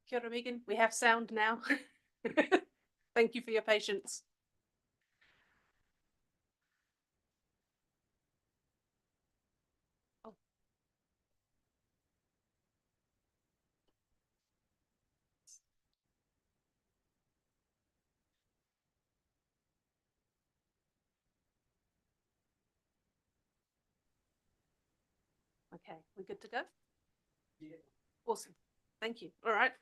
Kia ora, Megan. We have sound now. Thank you for your patience. Oh. Okay, we're good to go? Yeah. Awesome. Thank you. All right.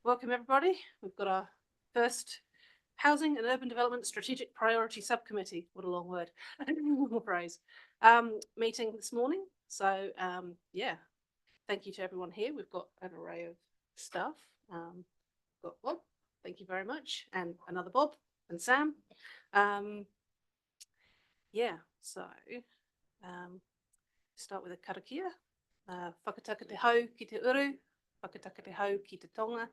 Welcome, everybody. We've got our first Housing and Urban Development Strategic Priority Subcommittee. What a long word. Long phrase. Meeting this morning. So, yeah, thank you to everyone here. We've got an array of staff. Got Bob, thank you very much, and another Bob and Sam. Yeah, so start with a karakia. Whakataka te hau ki te uru, whakataka te hau ki te tonga,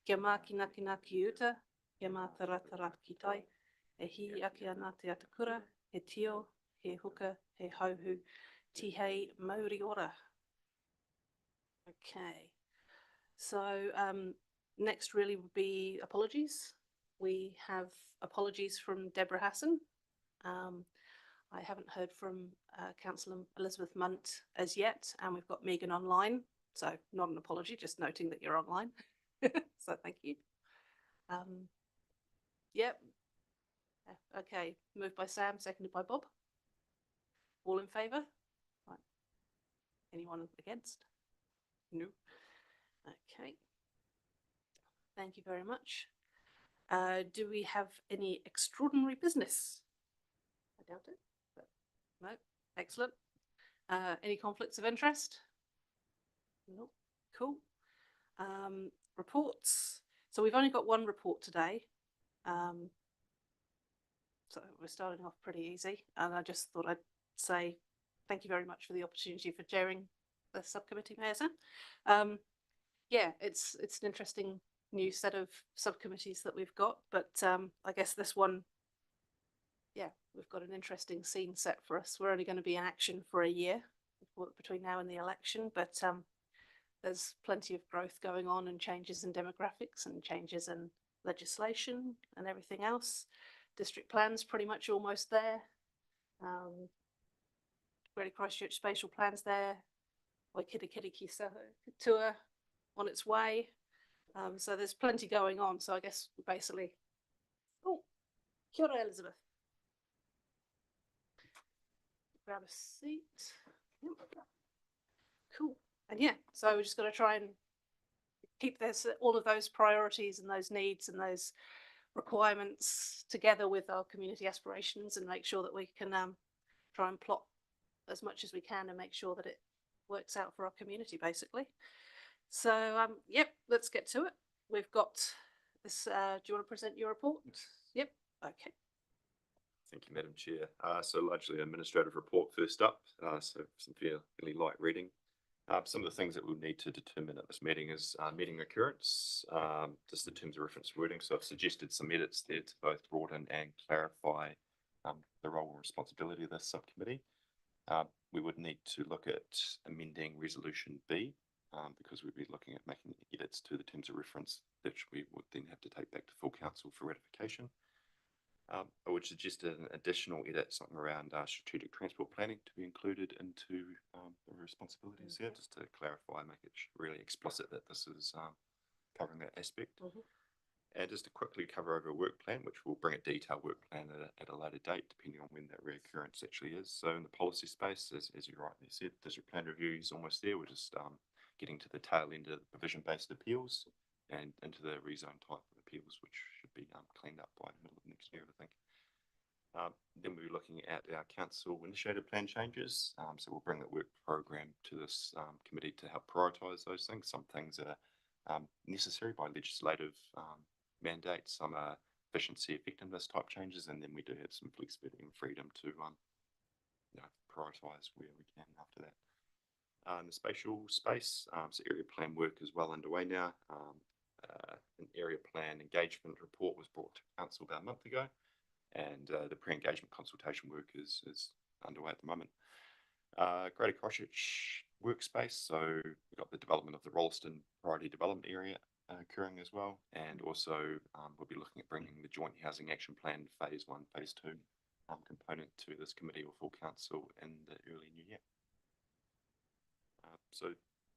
kia mā ki ngaki ki uta, kia mā taratara ki tai, e hi ake ana te atakura, he tio, he huka, he hauhu, tihei mauri ora. Okay, so next really would be apologies. We have apologies from Deborah Hassan. I haven't heard from Councillor Elizabeth Munt as yet, and we've got Megan online, so not an apology, just noting that you're online. So thank you. Yep. Okay, moved by Sam, seconded by Bob. All in favour? Right. Anyone against? No. Okay. Thank you very much. Do we have any extraordinary business? I doubt it, but no. Excellent. Any conflicts of interest? No. Cool. Reports. So we've only got one report today. So we're starting off pretty easy. And I just thought I'd say thank you very much for the opportunity for chairing the subcommittee, Mayor Sam. Yeah, it's an interesting new set of subcommittees that we've got, but I guess this one, yeah, we've got an interesting scene set for us. We're only going to be in action for a year between now and the election, but there's plenty of growth going on and changes in demographics and changes in legislation and everything else. District plan's pretty much almost there. Greater Christchurch spatial plan's there. Waikirikiri tour on its way. So there's plenty going on. So I guess basically, oh, kia ora, Elizabeth. Grab a seat. Yep. Cool. And yeah, so we're just going to try and keep this, all of those priorities and those needs and those requirements together with our community aspirations and make sure that we can try and plot as much as we can and make sure that it works out for our community, basically. So, yep, let's get to it. We've got this, do you want to present your report? Yep, okay. Thank you, Madam Chair. So largely administrative report first up, so some fairly light reading. Some of the things that we'll need to determine at this meeting is meeting occurrence, just the terms of reference wording. So I've suggested some edits there to both broaden and clarify the role and responsibility of this subcommittee. We would need to look at amending Resolution B, because we'd be looking at making edits to the terms of reference, which we would then have to take back to full council for ratification. I would suggest an additional edit, something around strategic transport planning to be included into the responsibilities here, just to clarify, make it really explicit that this is covering that aspect. And just to quickly cover over a work plan, which will bring a detailed work plan at a later date, depending on when that reoccurrence actually is. So in the policy space, as you rightly said, district plan review is almost there. We're just getting to the tail end of the provision-based appeals and into the rezone type of appeals, which should be cleaned up by the middle of next year, I think. Then we'll be looking at our council initiated plan changes. So we'll bring that work program to this committee to help prioritise those things. Some things are necessary by legislative mandate, some are efficiency, effectiveness type changes, and then we do have some flexibility and freedom to prioritise where we can after that. In the spatial space, so area plan work is well underway now. An area plan engagement report was brought to council about a month ago, and the pre-engagement consultation work is underway at the moment. Greater Christchurch workspace, so we've got the development of the Rolleston Priority Development Area occurring as well. And also we'll be looking at bringing the Joint Housing Action Plan Phase 1, Phase 2 component to this committee or full council in the early new year. So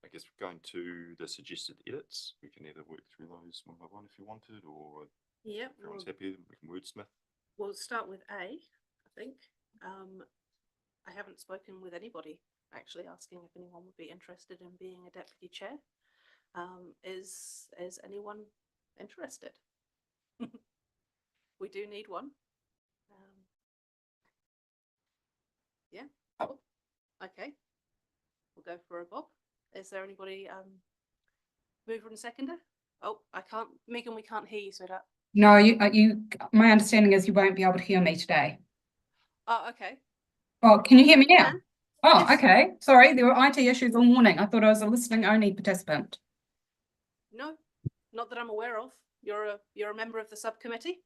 I guess we're going to the suggested edits. We can either work through those one by one if you wanted, or Yeah, if everyone's happy, we can wordsmith. we'll start with A, I think. I haven't spoken with anybody actually asking if anyone would be interested in being a deputy chair. Is anyone interested? We do need one. Yeah. Oh, okay. We'll go for a Bob. Is there anybody mover and seconder? Oh, I can't, Megan, we can't hear you, sweetheart. No, my understanding is you won't be able to hear me today. Oh, okay. Oh, can you hear me now? Yeah. Oh, Yes. okay. Sorry, there were IT issues all morning. I thought I was a listening only participant. No, not that I'm aware of. You're a member of the subcommittee.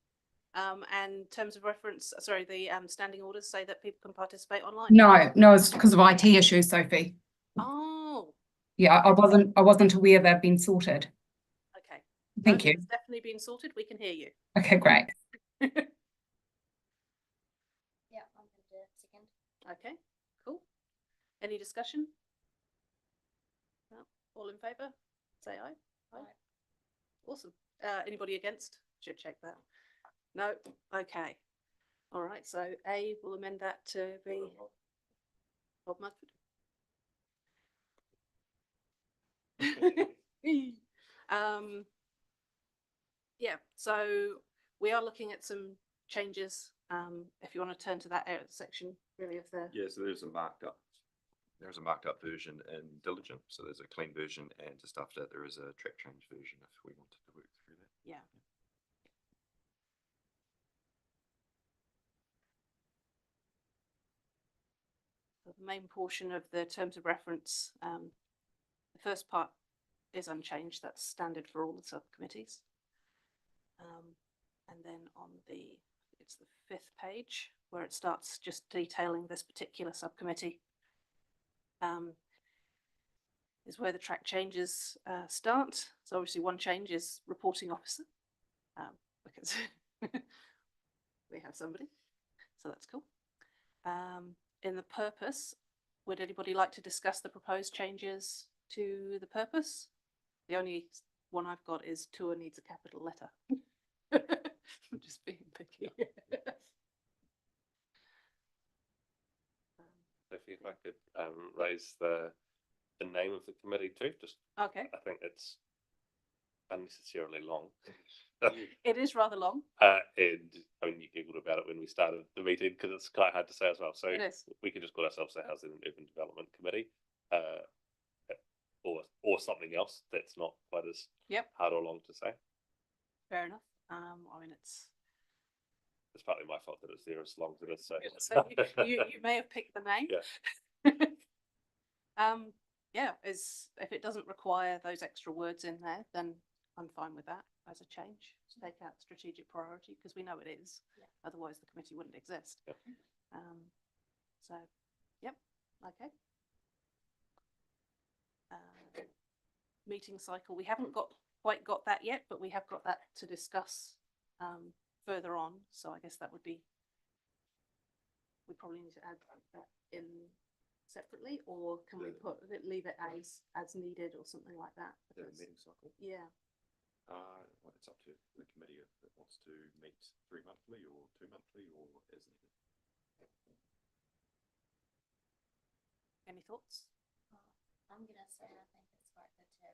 And terms of reference, sorry, the standing orders say that people can participate online. No, it's because of IT issues, Sophie. Oh, Yeah, I wasn't aware they've been sorted. okay. Thank you. It's definitely been sorted. We can hear you. Okay, great. Yeah, I'm gonna do it second. Okay, cool. Any discussion? No? All in favour? Say aye. Aye. Awesome. Anybody against? Should check that. No? Okay. All right, so A will amend that to be Bob Mudford. Yeah, so we are looking at some changes. If you want to turn to that section really of the Yeah, so there's a marked up version in Diligent. So there's a clean version, and just after that there is a track change version if we wanted to work through that. yeah. So the main portion of the terms of reference, the first part is unchanged. That's standard for all the subcommittees. And then on it's the 5th page where it starts just detailing this particular subcommittee. Is where the track changes start. So obviously one change is reporting officer, because we have somebody, so that's cool. In the purpose, would anybody like to discuss the proposed changes to the purpose? The only one I've got is tour needs a capital letter. I'm just being picky. Sophie, if I could raise the name of the committee too, just Okay. I think it's unnecessarily long. It is rather long. And I mean, you giggled about it when we started the meeting because it's quite hard to say as well. So It is. we could just call ourselves the Housing and Urban Development Committee, or something else that's not quite as hard or long to say. Fair enough. I mean, it's partly my fault that it's there as long as it is. so you may have picked the name. Yeah. Yeah, if it doesn't require those extra words in there, then I'm fine with that as a change. To take out strategic priority, because we know it is. Yeah. Otherwise the committee wouldn't exist. Yep. So, yep, okay. Meeting cycle, we haven't quite got that yet, but we have got that to discuss further on. So I guess that would be, we probably need to add that in separately, or can we leave it as needed or something like that? The meeting cycle. Yeah. Well, it's up to the committee if it wants to meet 3 monthly or 2 monthly or as needed. Any thoughts? I'm gonna say I think it's quite good to.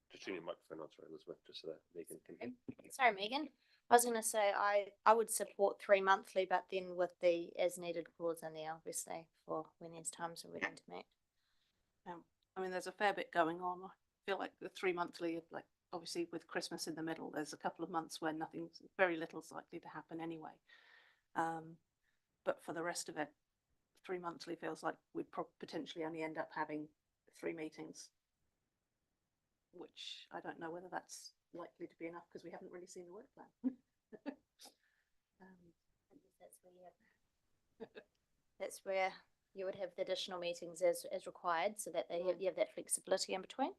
Just turn your microphone on, sorry, Elizabeth, just so that Megan can hear. Sorry, Megan. I was gonna say I would support 3 monthly, but then with the as needed clause in there, obviously, for when there's times we're going to meet. I mean, there's a fair bit going on. I feel like the 3 monthly, like obviously with Christmas in the middle, there's a couple of months where very little's likely to happen anyway. But for the rest of it, 3 monthly feels like we'd potentially only end up having 3 meetings, which I don't know whether that's likely to be enough because we haven't really seen the work plan. That's where you would have the additional meetings as required, so that you have that flexibility in between.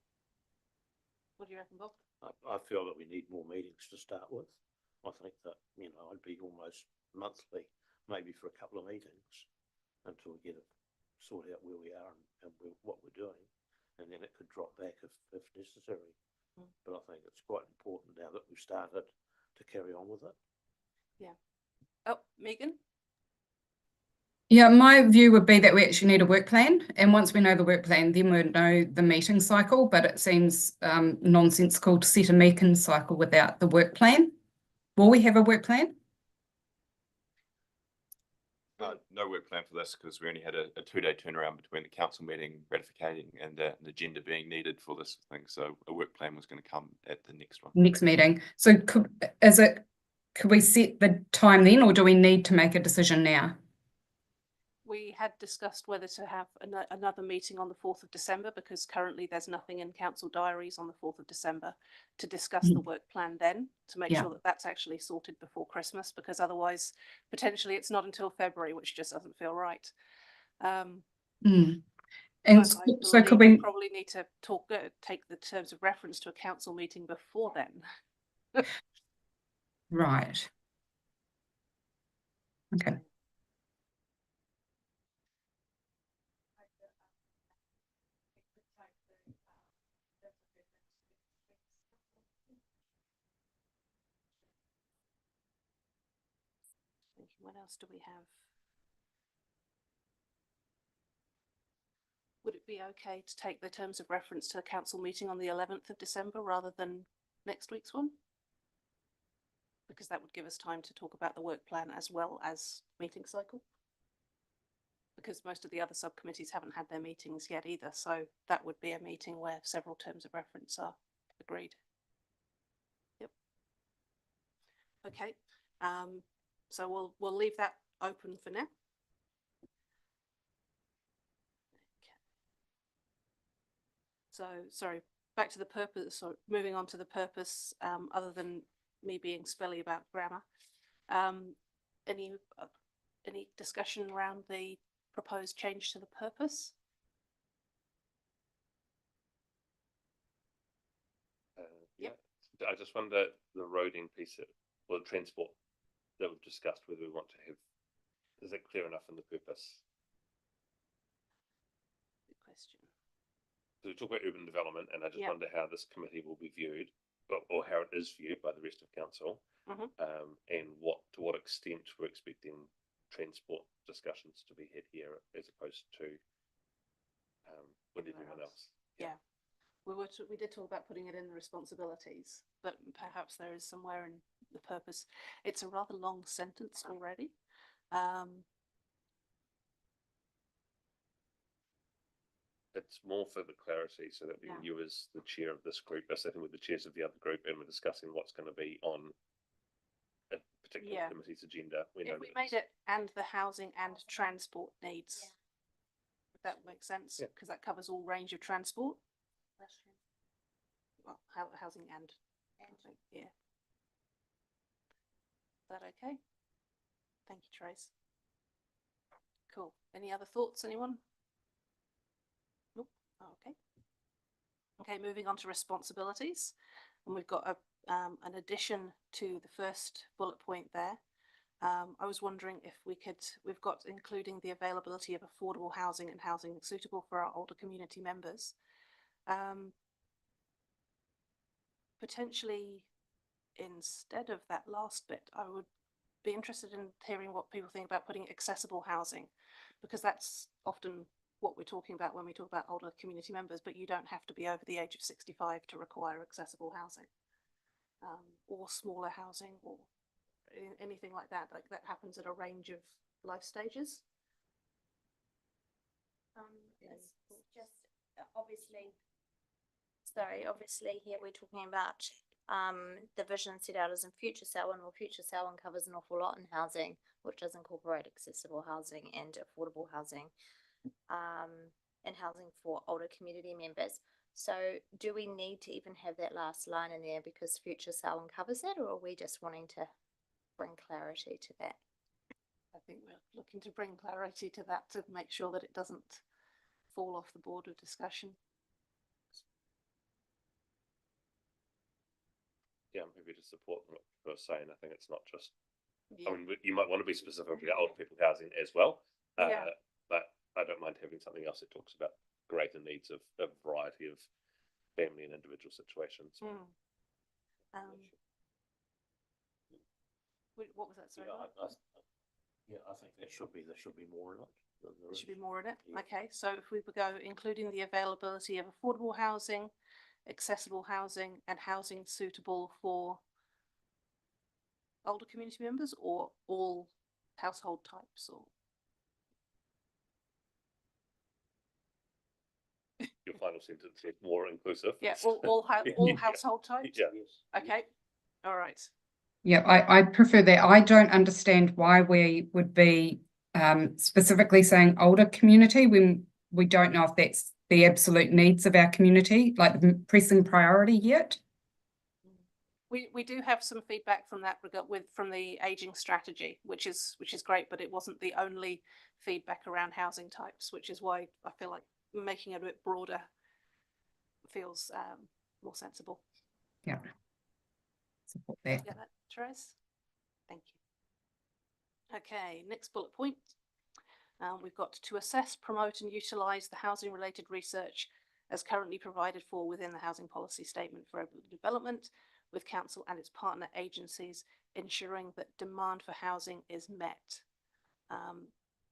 What do you reckon, Bob? I feel that we need more meetings to start with. I think that, you know, I'd be almost monthly, maybe for a couple of meetings until we get it sorted out where we are and what we're doing. And then it could drop back if necessary. But I think it's quite important now that we've started to carry on with it. Oh, Megan? Yeah, my view would be that we actually need a work plan, and once we know the work plan, then we'll know the meeting cycle, but it seems nonsensical to set a meeting cycle without the work plan. Will we have a work plan? No work plan for this because we only had a 2-day turnaround between the council meeting ratificating and an agenda being needed for this thing. So a work plan was going to come at the next one. Next meeting. So could we set the time then, or do we need to make a decision now? We had discussed whether to have another meeting on the 4th of December because currently there's nothing in council diaries on the 4th of December to discuss the work plan then, to make sure that that's actually sorted before Christmas, because otherwise potentially it's not until February, which just doesn't feel right. And But so, I so could believe we, probably need to take the terms of reference to a council meeting before then. right. Okay. What else do we have? Would it be okay to take the terms of reference to the council meeting on the 11th of December rather than next week's one? Because that would give us time to talk about the work plan as well as meeting cycle. Because most of the other subcommittees haven't had their meetings yet either. So that would be a meeting where several terms of reference are agreed. Yep. Okay. So we'll leave that open for now. So, sorry, back to the purpose, so moving on to the purpose, other than me being spelly about grammar. Any discussion around the proposed change to the purpose? Yeah, I just wonder the roading piece or the transport that we've discussed, whether we want to have, is it clear enough in the purpose? Good question. So we talk about urban development, and I just Yeah. wonder how this committee will be viewed, or how it is viewed by the rest of council, Mhm. and to what extent we're expecting transport discussions to be had here as opposed to with Everywhere everyone else. Yeah. We did talk about putting it in the responsibilities, but perhaps there is somewhere in the purpose. It's a rather long sentence already. It's more for the clarity so that when you as the chair of this group are sitting with the chairs of the other group and we're discussing what's going to be on a particular committee's agenda. If we made it and the housing and transport needs, if that makes sense, because that covers all range of transport. Well, housing and yeah. Is that okay? Thank you, Trace. Cool. Any other thoughts, anyone? Nope. Oh, okay. Okay, moving on to responsibilities. And we've got an addition to the first bullet point there. I was wondering if we've got including the availability of affordable housing and housing suitable for our older community members. Potentially, instead of that last bit, I would be interested in hearing what people think about putting accessible housing, because that's often what we're talking about when we talk about older community members, but you don't have to be over the age of 65 to require accessible housing, or smaller housing, or anything like that. Like that happens at a range of life stages. It's just obviously here we're talking about the vision set out as in Future Selwyn. Well, Future Selwyn covers an awful lot in housing, which does incorporate accessible housing and affordable housing, and housing for older community members. So do we need to even have that last line in there because Future Selwyn covers it, or are we just wanting to bring clarity to that? I think we're looking to bring clarity to that to make sure that it doesn't fall off the board of discussion. Yeah, I'm happy to support what people are saying. I think it's not just, Yeah. I mean, you might want to be specific about older people housing as well. Yeah. But I don't mind having something else that talks about greater needs of a variety of family and individual situations. Mm. What was that? Sorry, Mark? I think there should be more in it. Than there There should be is. more in it. Yeah. Okay, so if we would go including the availability of affordable housing, accessible housing, and housing suitable for older community members, or all household types, or Your final sentence is more inclusive. yeah, all Yeah. household types. Yeah. Yes. Okay, all right. Yeah, I prefer that. I don't understand why we would be specifically saying older community when we don't know if that's the absolute needs of our community, like the pressing priority yet. We do have some feedback from that regard from the aging strategy, which is great, but it wasn't the only feedback around housing types, which is why I feel like making it a bit broader feels more sensible. Yeah. Support that. Get that, Therese? Thank you. Okay, next bullet point. We've got to assess, promote and utilise the housing related research as currently provided for within the housing policy statement for urban development, with council and its partner agencies ensuring that demand for housing is met.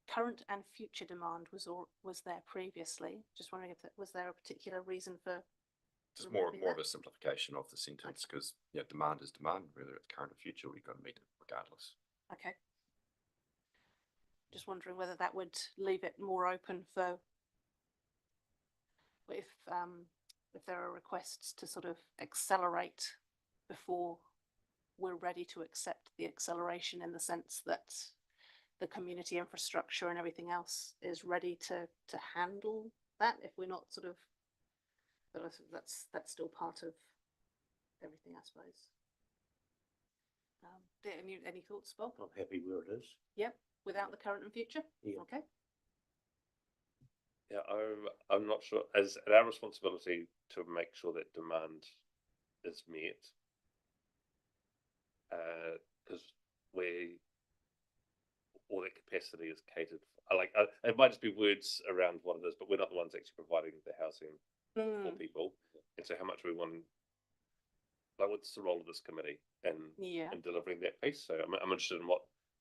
Current and future demand was there previously. Just wondering if was there a particular reason for Just more removing of that? a simplification of the sentence, because yeah, demand is demand, whether it's current or future, we've got to meet it regardless. Okay. Just wondering whether that would leave it more open for if there are requests to sort of accelerate before we're ready to accept the acceleration, in the sense that the community infrastructure and everything else is ready to handle that. If we're not sort of, but I think that's still part of everything, I suppose. Any thoughts, Bob? I'm happy where it is. Yep, without the current and future. Yeah. Okay. Yeah, I'm not sure. Is it our responsibility to make sure that demand is met? Because all that capacity is catered for. It might just be words around what it is, but we're not the ones actually providing the housing for people. And so, how much we want? Like, what's the role of this committee in delivering that piece? So, I'm interested in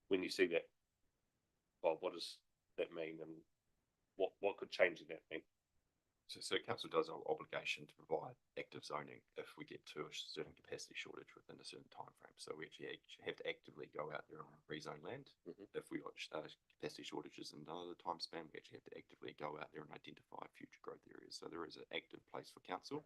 when you see that. Well, what does that mean, and what could changing that mean? So council does have an obligation to provide active zoning if we get to a certain capacity shortage within a certain time frame. So we actually have to actively go out there and rezone land. If we got capacity shortages in another time span, we actually have to actively go out there and identify future growth areas. So there is an active place for council.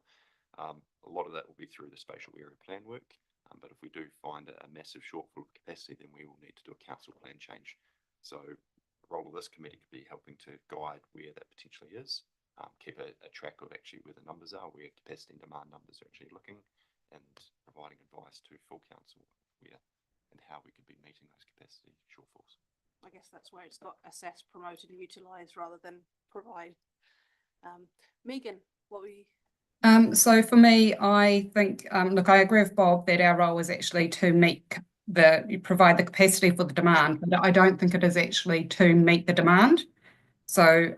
A lot of that will be through the spatial area plan work. But if we do find a massive shortfall of capacity, then we will need to do a council plan change. So the role of this committee could be helping to guide where that potentially is. Keep a track of actually where the numbers are, where capacity and demand numbers are actually looking, and providing advice to full council where and how we could be meeting those capacity shortfalls. I guess that's where it's got assess, promote and utilise rather than provide. Megan, what were you? So for me, I think, look, I agree with Bob that our role is actually to provide the capacity for the demand, but I don't think it is actually to meet the demand. So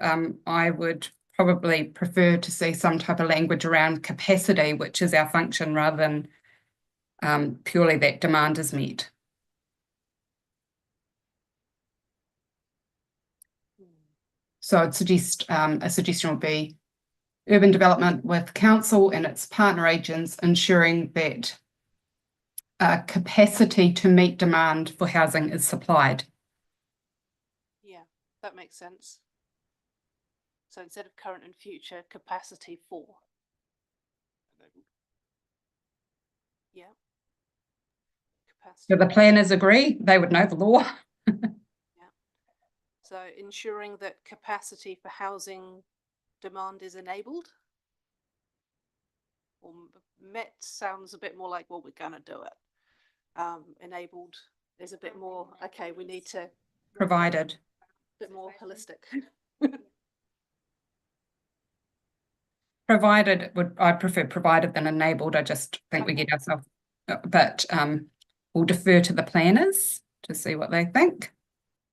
I would probably prefer to see some type of language around capacity, which is our function, rather than purely that demand is met. So I'd suggest a suggestion would be urban development with council and its partner agents ensuring that capacity to meet demand for housing is supplied. Yeah, that makes sense. So instead of current and future, capacity for. Enabled. Yeah. Capacity. Do the planners agree? They would know the law. So ensuring that capacity for housing demand is enabled. Or met sounds a bit more like, well, we're gonna do it. Enabled is a bit more, okay, we need to. Provided. A bit more holistic. Provided I'd prefer provided than enabled. I just think we get ourselves but we'll defer to the planners to see what they think.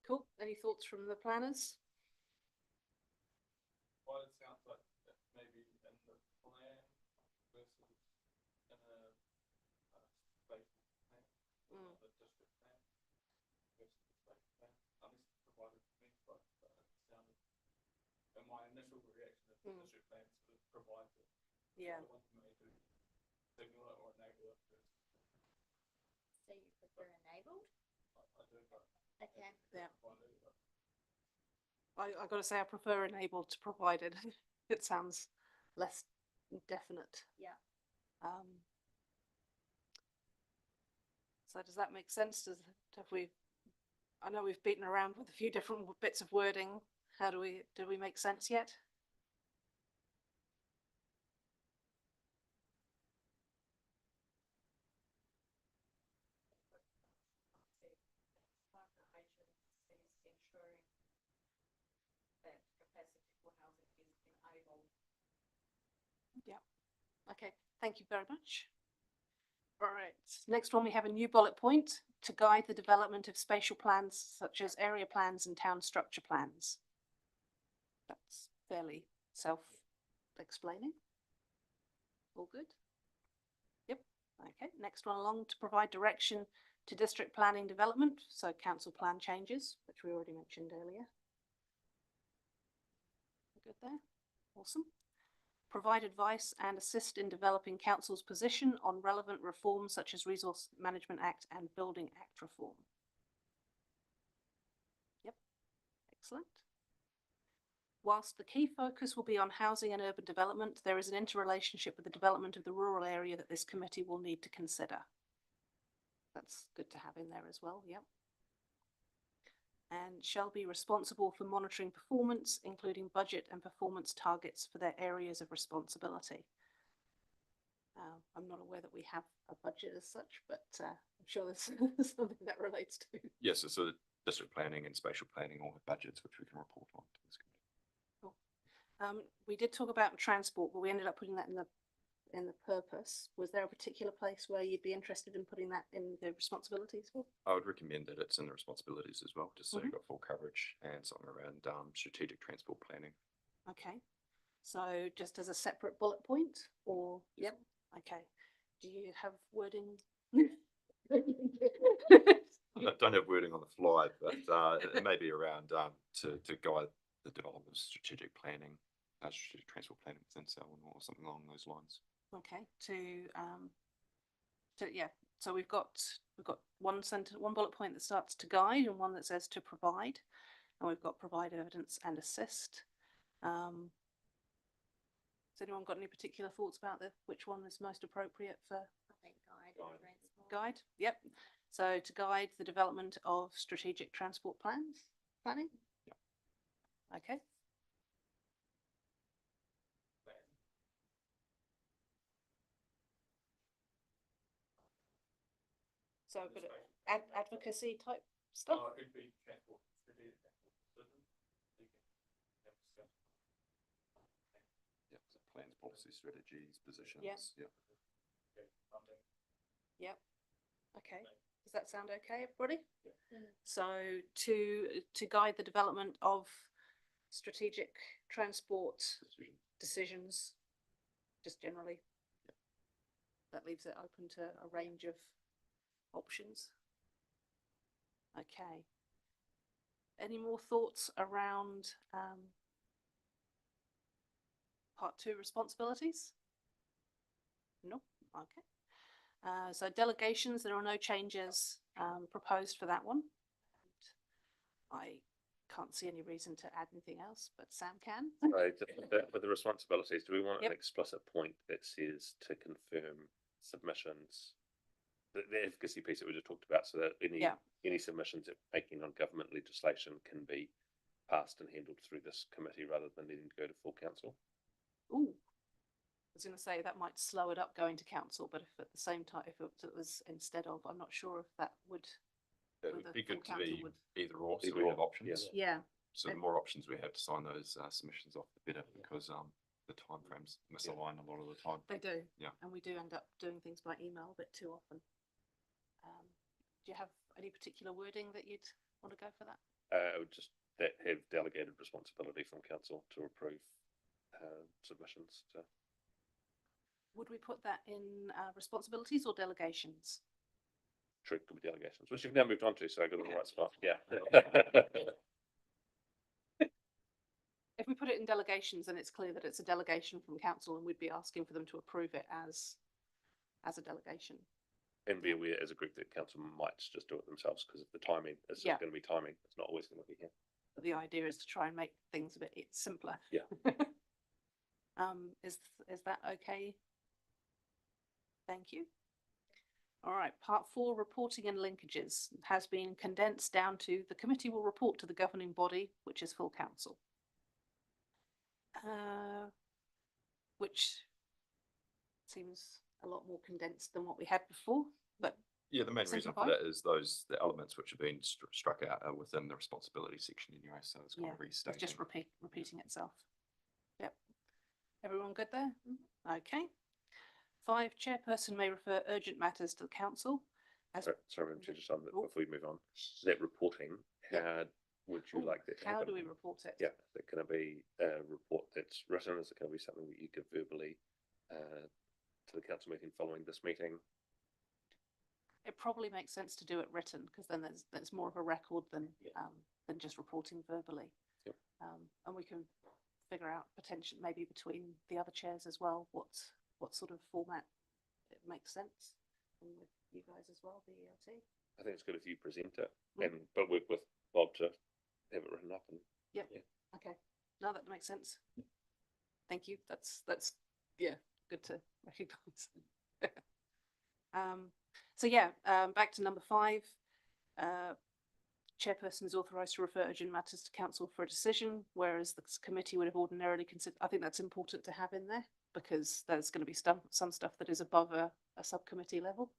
Cool. Any thoughts from the planners? Well, it sounds like that maybe in the plan versus in a spatial plan, Mm. the district plan versus the spatial plan. Unless it's provided to me, but it sounded, and my initial reaction is the Mm. district plan sort of provides it. Yeah. The one who may do signal it or enable it. So you prefer enabled? I do, but. Okay. Yeah. I got to say, I prefer enabled to provided. It sounds less definite. Yeah. So does that make sense? Have we? I know we've beaten around with a few different bits of wording. How do we make sense yet? Yeah. Okay. Thank you very much. All right. Next one, we have a new bullet point to guide the development of spatial plans such as area plans and town structure plans. That's fairly self-explaining. All good? Yep. Okay. Next one along, to provide direction to district planning development, so council plan changes, which we already mentioned earlier. Good there. Awesome. Provide advice and assist in developing council's position on relevant reforms such as Resource Management Act and Building Act reform. Yep, excellent. Whilst the key focus will be on housing and urban development, there is an interrelationship with the development of the rural area that this committee will need to consider. That's good to have in there as well, yep. And shall be responsible for monitoring performance, including budget and performance targets for their areas of responsibility. I'm not aware that we have a budget as such, but I'm sure there's something that relates to. Yes, so the district planning and spatial planning all have budgets which we can report on to this committee. We did talk about transport, but we ended up putting that in the purpose. Was there a particular place where you'd be interested in putting that in the responsibilities for? I would recommend that it's in the responsibilities as well, just so Mhm. you've got full coverage, and something around strategic transport planning. Okay, so just as a separate bullet point, or yep, okay. Do you have wording? I don't have wording on the fly, but it may be around to guide the development of strategic planning, strategic transport planning within Selwyn or something along those lines. Okay, yeah. So we've got one bullet point that starts to guide and one that says to provide, and we've got provide evidence and assist. Has anyone got any particular thoughts about which one is most appropriate for? I think guide and transport. Guide, yep. So to guide the development of strategic transport planning? Yeah. Okay. So a bit of advocacy type stuff? It could be transport, strategic transport decisions. Yeah, so plans, policy, strategies, positions. Yeah. Yeah. Yep. Okay. Does that sound okay, everybody? Yeah. So to guide the development of strategic transport decisions, just generally. Yeah. That leaves it open to a range of options. Okay. Any more thoughts around part 2 responsibilities? No. Okay. So delegations, there are no changes proposed for that one. I can't see any reason to add anything else, but Sam can. Right, with the responsibilities, do we want Yep. an explicit point that says to confirm submissions? The advocacy piece that we just talked about, so that any submissions that making on government legislation can be passed and handled through this committee rather than needing to go to full council. Ooh, I was going to say that might slow it up going to council, but if at the same time, if it was instead of, I'm not sure if that would. It whether would be full good to council be would. either or, so Either we or, have options. yeah. Yeah. So the more options we have to sign those submissions off, the better, because the timeframes misalign a lot of the time. They do. Yeah. And we do end up doing things by email a bit too often. Do you have any particular wording that you'd want to go for that? I would just have delegated responsibility from council to approve submissions to. Would we put that in responsibilities or delegations? True, could be delegations, which you've now moved on to, so I got in the right spot. Yeah. If we put it in delegations, then it's clear that it's a delegation from council and we'd be asking for them to approve it as a delegation. And be aware as a group that council might just do it themselves because of the timing. It's Yeah. going to be timing. It's not always going to be here. But the idea is to try and make things a bit simpler. Yeah. Is that okay? Thank you. All right, part 4, reporting and linkages, has been condensed down to the committee will report to the governing body, which is full council. Which seems a lot more condensed than what we had before, but Yeah, the main reason for Simplify. that is the elements which have been struck out are within the responsibility section anyway, so it's kind of it's restating. just repeating itself. Yep. Everyone good there? Okay. 5, chairperson may refer urgent matters to the council. Sorry, I'm just on that Oh. before we move on. That reporting, how would you like that to How happen? do we report it? Yeah, is it going to be a report that's written? Is it going to be something that you give verbally to the council meeting following this meeting? It probably makes sense to do it written because then there's more of a record than just reporting verbally. Yep. And we can figure out potential maybe between the other chairs as well what sort of format it makes sense, and with you guys as well, the ELT. I think it's good if you present it, Mm. but work with Bob to have it written up. And Yep. Yeah. Okay. No, that makes sense. Thank you. That's good to recognise. Back to number 5. Chairperson is authorised to refer urgent matters to council for a decision, whereas the committee would have ordinarily considered. I think that's important to have in there because there's going to be some stuff that is above a subcommittee level,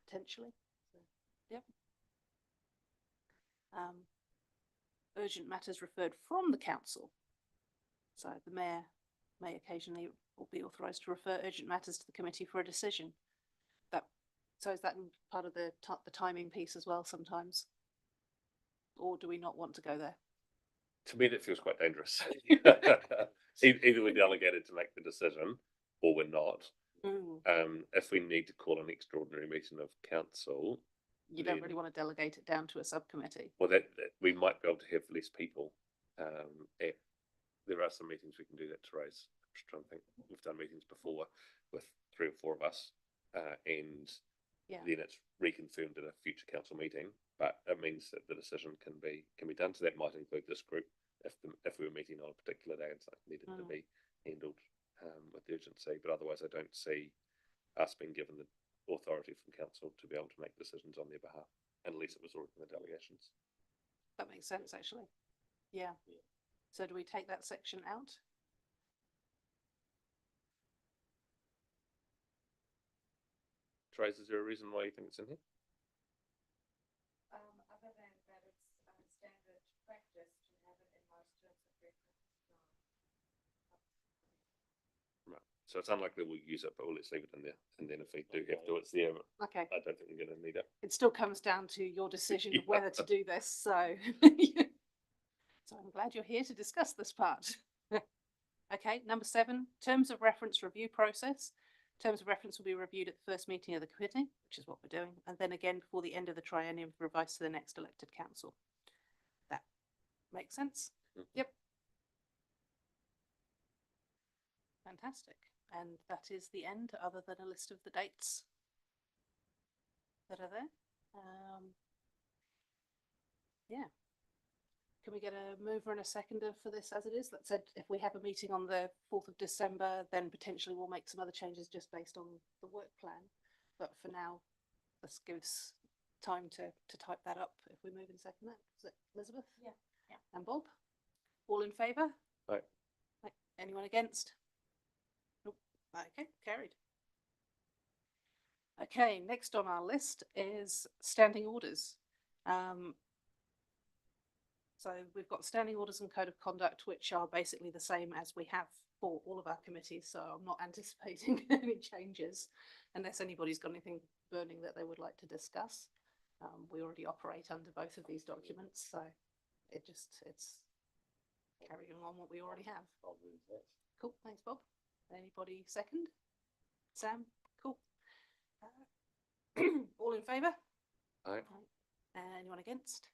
potentially. So, yep. Urgent matters referred from the council. So the mayor may occasionally be authorised to refer urgent matters to the committee for a decision. So is that part of the timing piece as well sometimes? Or do we not want to go there? to me, that feels quite dangerous. Either we're delegated to make the decision or we're not. If we need to call an extraordinary meeting of council, You don't really want to delegate it down to a subcommittee. well, that we might be able to have less people. There are some meetings we can do that, Therese. I'm just trying to think. We've done meetings before with 3 or 4 of us, and then it's reconfirmed at a future council meeting. But it means that the decision can be done. So that might include this group if we were meeting on a particular day and something needed to be handled with urgency. But otherwise, I don't see us being given the authority from council to be able to make decisions on their behalf, unless it was already in the delegations. That makes sense, actually. Yeah. So do we take that section out? Therese, is there a reason why you think it's in here? Other than that, it's standard practice to have it in most terms of reference. Right. So it's unlikely we'll use it, but let's leave it in there. And then if we do have to, it's there. Okay. I don't think we're going to need it. It still comes down to your decision of Yeah. whether to do this. So, so I'm glad you're here to discuss this part. Okay, number 7, terms of reference review process. Terms of reference will be reviewed at the first meeting of the committee, which is what we're doing, and then again before the end of the triennium revised to the next elected council. That makes sense? Yep. Fantastic. And that is the end, other than a list of the dates that are there. Yeah. Can we get a mover and a seconder for this as it is? That said, if we have a meeting on the 4th of December, then potentially we'll make some other changes just based on the work plan. But for now, this gives time to type that up if we move and second that. Is it Elizabeth? Yeah. And Bob? All in favour? Aye. Right. Anyone against? Nope. Okay, carried. Okay, next on our list is standing orders. So we've got standing orders and code of conduct, which are basically the same as we have for all of our committees. So I'm not anticipating any changes unless anybody's got anything burning that they would like to discuss. We already operate under both of these documents, so it's carrying on what we already have. Cool, thanks, Bob. Anybody second? Sam, cool. All in favour? Aye. Anyone against?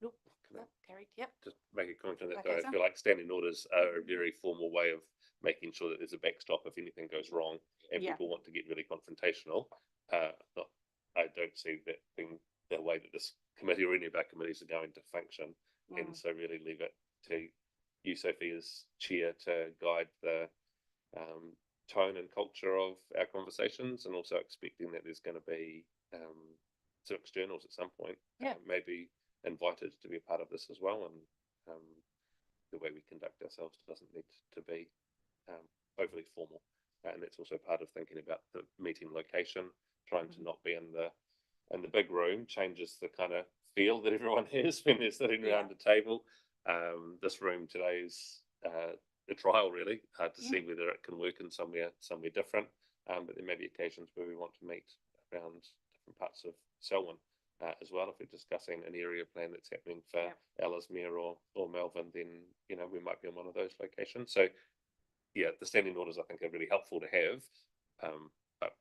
Nope, Can I no, carried, yep. just make a comment on that? Okay, Though. Sam. I feel like standing orders are a very formal way of making sure that there's a backstop if anything goes wrong and Yeah. people want to get really confrontational. I don't see that being the way that this committee or any of our committees are going to function. And so really leave it to you, Sophie, as chair to guide the tone and culture of our conversations, and also expecting that there's going to be some externals at some point, Yeah. maybe invited to be a part of this as well. And the way we conduct ourselves doesn't need to be overly formal. And it's also part of thinking about the meeting location, trying to not be in the big room changes the kind of feel that everyone has when they're sitting around the table. This room today is a trial really to see whether it can work in somewhere different. But there may be occasions where we want to meet around different parts of Selwyn as well. If we're discussing an area plan that's happening for Ellesmere or Melbourne, then we might be in one of those locations. So yeah, the standing orders I think are really helpful to have. But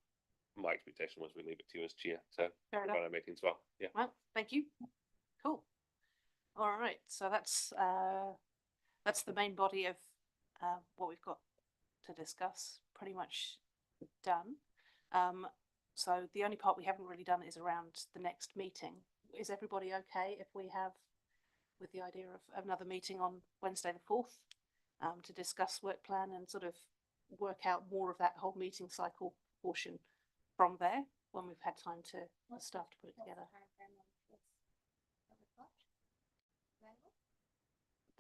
my expectation was we leave it to you as chair to Fair enough. run our meetings well. Yeah. Well, thank you. Cool. All right, so that's the main body of what we've got to discuss. Pretty much done. So the only part we haven't really done is around the next meeting. Is everybody okay if we have, with the idea of another meeting on Wednesday the 4th, to discuss work plan and sort of work out more of that whole meeting cycle portion from there when we've had time to the staff to put it together?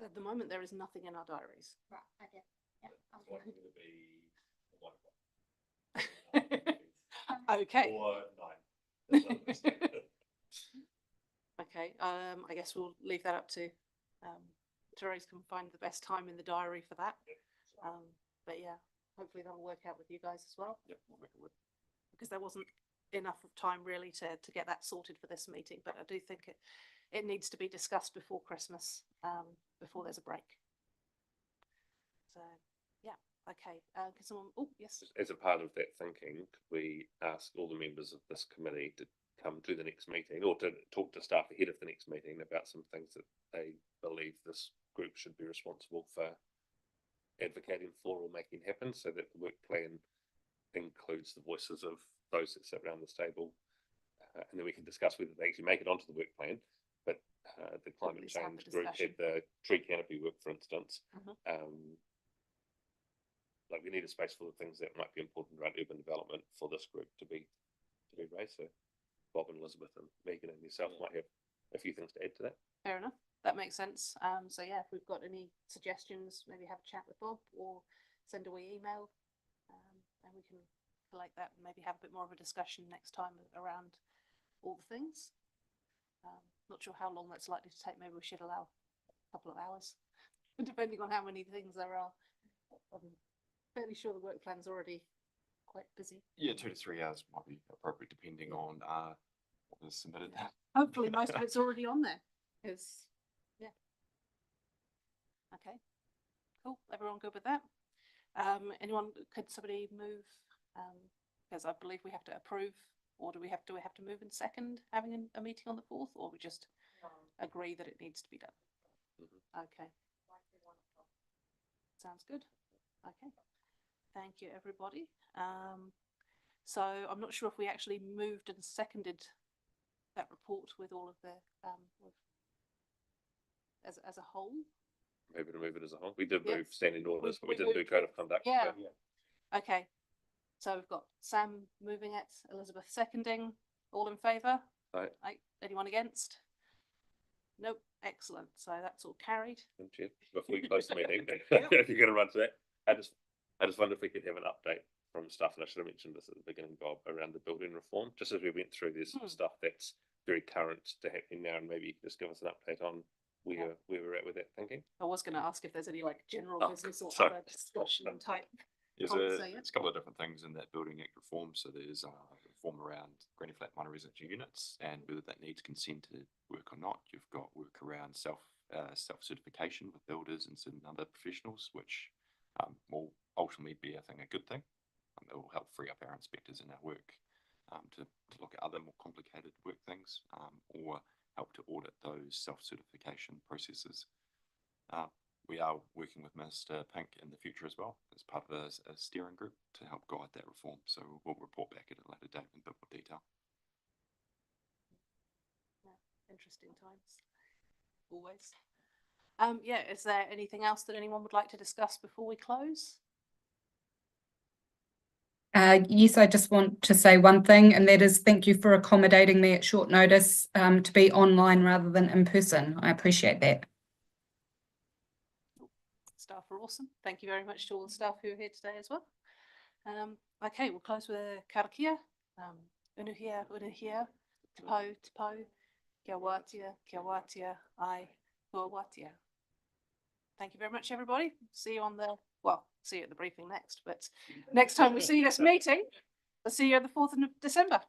At the moment, there is nothing in our diaries. Right, okay. Yeah, It's likely to be 1 o'clock. Okay. Or 9. Okay. I guess we'll leave that up to Therese can find the best time in the diary for that. But yeah, hopefully that'll work out with you guys as well. Yep, we'll make it work. Because there wasn't enough of time really to get that sorted for this meeting. But I do think it needs to be discussed before Christmas, before there's a break. So yeah, okay. Can someone? Oh yes. As a part of that thinking, we ask all the members of this committee to come to the next meeting or to talk to staff ahead of the next meeting about some things that they believe this group should be responsible for advocating for or making happen, so that the work plan includes the voices of those that sit around this table, and then we can discuss whether they actually make it onto the work plan. But the climate Let's have the change group had discussion. the tree canopy work, for instance. Mhm. Like we need a space for the things that might be important around urban development for this group to be raised. So Bob and Elizabeth and Megan and yourself might have a few things to add to that. Fair enough. That makes sense. So yeah, if we've got any suggestions, maybe have a chat with Bob or send a wee email, and we can collect that and maybe have a bit more of a discussion next time around all the things. Not sure how long that's likely to take. Maybe we should allow a couple of hours, depending on how many things there are. I'm fairly sure the work plan's already quite busy. Yeah, 2 to 3 hours might be appropriate depending on what was submitted. Hopefully most of it's already on there. Yeah. Okay. Cool. Everyone good with that? Anyone, could somebody move? Because I believe we have to approve, or do we have to move in second having a meeting on the 4th, or we just agree that it needs to be done? Okay. Sounds good. Okay. Thank you, everybody. So I'm not sure if we actually moved and seconded that report with all of the as a whole. Maybe to move it as a whole. We did Yeah. move standing orders, but we we didn't do moved code of conduct. Yeah. So, Okay. So we've got Sam moving it, Elizabeth seconding. All in favour? Aye. Aye. Anyone against? Nope. Excellent. So that's all carried. and Chair, before we close the meeting, Yeah. if you're going to run to that, I just wonder if we could have an update from staff, and I should have mentioned this at the beginning, Bob, around the building reform. Just as we went through, there's some stuff that's very current to happening now, and maybe you could just give us an update on where we're at with that thinking. I was going to ask if there's any like general Oh, business or sorry. other discussion type. There's Comments a, there, yeah? there's a couple of different things in that Building Act reform. So there's reform around granny flat minor residential units and whether that needs consent to work or not. You've got work around self certification with builders and certain other professionals, which will ultimately be, I think, a good thing. It will help free up our inspectors in our work to look at other more complicated work things or help to audit those self-certification processes. We are working with Minister Pink in the future as well as part of a steering group to help guide that reform. So we'll report back at a later date in a bit more detail. Interesting times. Always. Yeah, is there anything else that anyone would like to discuss before we close? Yes, I just want to say one thing, and that is thank you for accommodating me at short notice to be online rather than in person. I appreciate that. Staff are awesome. Thank you very much to all the staff who are here today as well. Okay, we'll close with a karakia. Unuhia, unuhia, tapo, tapo, kia watia, ai, hua watia. Thank you very much, everybody. See you on the, well, see you at the briefing next, but next time we see this meeting, I'll see you on the 4th of December.